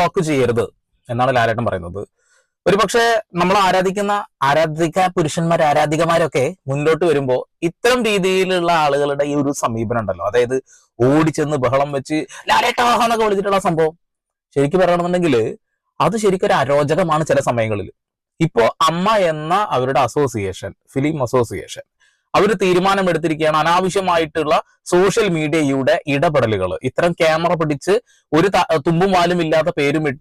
Block ചെയ്യരുത് എന്നാണ് ലാലേട്ടൻ പറയുന്നത്. ഒരു പക്ഷെ നമ്മൾ ആരാധിക പുരുഷന്മാർ ആരാധികമാരൊക്കെ മുന്നോട്ട് വരുമ്പോ ഇത്തരം രീതിയിലുള്ള ആളുകളുടെ ഈ ഒരു സമീപനം ഉണ്ടല്ലോ, അതായത് ഓടിച്ചെന്ന് ബഹളം വെച്ച് ലാലേട്ടാന്നൊക്കെ വിളിച്ചിട്ടുള്ള സംഭവം, ശരിക്കും പറയണമെന്നുണ്ടെങ്കിൽ അത് ശരിക്കും ഒരു അരോചകമാണ് ചില സമയങ്ങളിൽ. ഇപ്പോ അമ്മ എന്ന അവരുടെ അസോസിയേഷൻ, ഫിലിം അസോസിയേഷൻ, അവർ തീരുമാനമെടുത്തിരിക്കുകയാണ് അനാവശ്യമായിട്ടുള്ള സോഷ്യൽ മീഡിയയുടെ ഇടപെടലുകൾ, ഇത്തരം ക്യാമറ പിടിച്ച് ഒരു തുമ്പും വാലും ഇല്ലാത്ത പേരുമിട്ട്